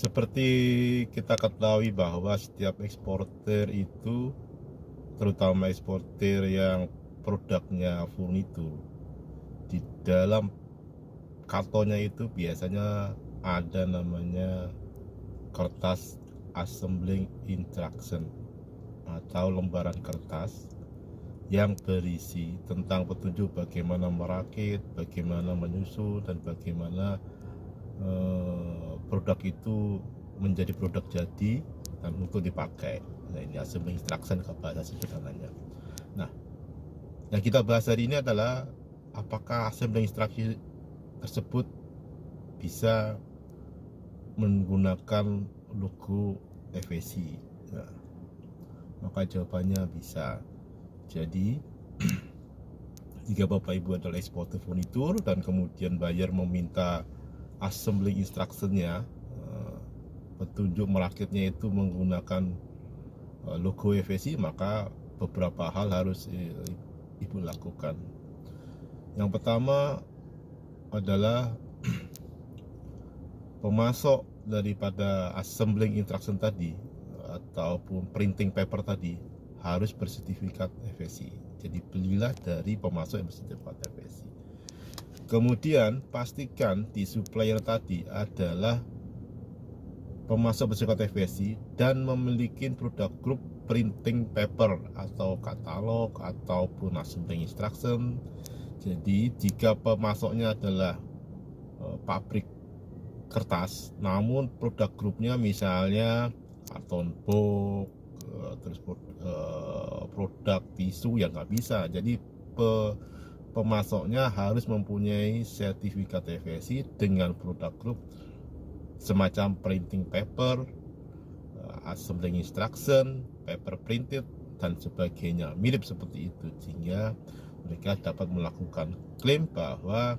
Seperti kita ketahui bahwa setiap eksportir itu, terutama eksportir yang produknya furnitur, di dalam kartonnya itu biasanya ada namanya kertas assembling instruction atau lembaran kertas yang berisi tentang petunjuk bagaimana merakit, bagaimana menyusun, dan bagaimana produk itu menjadi produk jadi dan untuk dipakai. Nah, ini assembly instruction ke bahasa sederhananya. Nah, yang kita bahas hari ini adalah apakah assembly instruction tersebut bisa menggunakan logo FSC. Nah, maka jawabannya bisa. Jadi jika Bapak Ibu adalah eksportir furnitur dan kemudian buyer meminta assembling instructionnya, petunjuk merakitnya itu menggunakan logo FSC, maka beberapa hal harus Ibu lakukan. Yang pertama adalah pemasok daripada assembling instruction tadi ataupun printing paper tadi harus bersertifikat FSC. Jadi belilah dari pemasok yang bersertifikat FSC. Kemudian pastikan di supplier tadi adalah pemasok bersertifikat FSC dan memiliki produk grup printing paper atau katalog ataupun assembling instruction. Jadi jika pemasoknya adalah pabrik kertas, namun produk grupnya misalnya karton box, terus produk tisu, yang nggak bisa. Jadi pemasoknya harus mempunyai sertifikat FSC dengan produk grup semacam printing paper, assembling instruction, paper printed, dan sebagainya, mirip seperti itu, sehingga mereka dapat melakukan klaim bahwa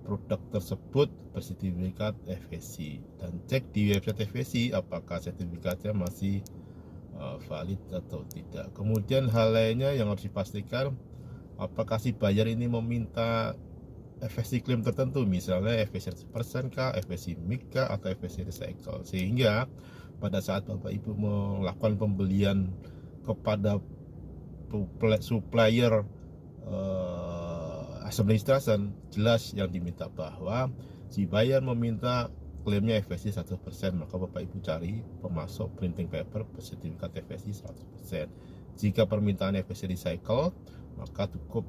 produk tersebut bersertifikat FSC, dan cek di website FSC apakah sertifikatnya masih valid atau tidak. Kemudian hal lainnya yang harus dipastikan, apakah si buyer ini meminta FSC klaim tertentu, misalnya FSC 100% kah, FSC MIC kah, atau FSC recycle, sehingga pada saat Bapak Ibu melakukan pembelian kepada supplier assembly instruction, jelas yang diminta bahwa si buyer meminta klaimnya FSC 100%, maka Bapak Ibu cari pemasok printing paper bersertifikat FSC 100%. Jika permintaan FSC recycle, maka cukup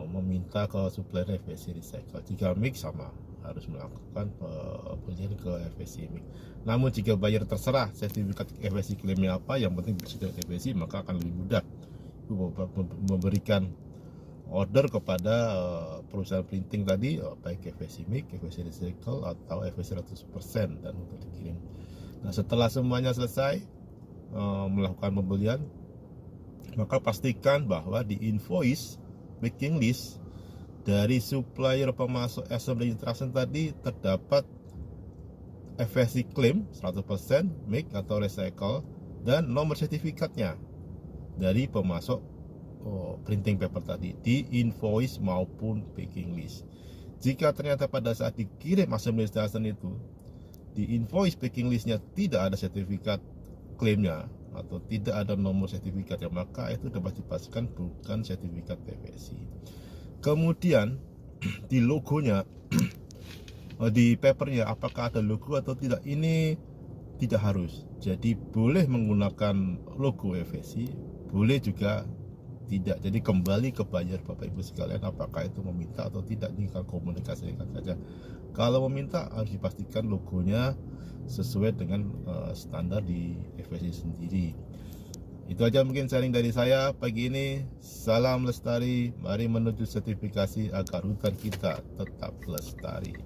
meminta ke supplier FSC recycle. Jika mix, sama, harus melakukan pembelian ke FSC mix. Namun jika buyer terserah sertifikat FSC klaimnya apa, yang penting bersertifikat FSC, maka akan lebih mudah memberikan order kepada perusahaan printing tadi, baik FSC MIC, FSC recycle, atau FSC 100%, dan untuk dikirim. Nah, setelah semuanya selesai melakukan pembelian, maka pastikan bahwa di invoice packing list dari supplier pemasok assembly instruction tadi terdapat FSC claim 100%, MIC atau recycle, dan nomor sertifikatnya dari pemasok printing paper tadi di invoice maupun packing list. Jika ternyata pada saat dikirim assembly instruction itu di invoice packing listnya tidak ada sertifikat klaimnya atau tidak ada nomor sertifikatnya, maka itu dapat dipastikan bukan sertifikat FSC. Kemudian di logonya di papernya apakah ada logo atau tidak, ini tidak harus. Jadi boleh menggunakan logo FSC, boleh juga tidak. Jadi kembali ke buyer Bapak Ibu sekalian, apakah itu meminta atau tidak, tinggal komunikasikan saja. Kalau meminta harus dipastikan logonya sesuai dengan standar di FSC sendiri. Itu aja mungkin sharing dari saya pagi ini. Salam lestari, mari menuju sertifikasi agar hutan kita tetap lestari.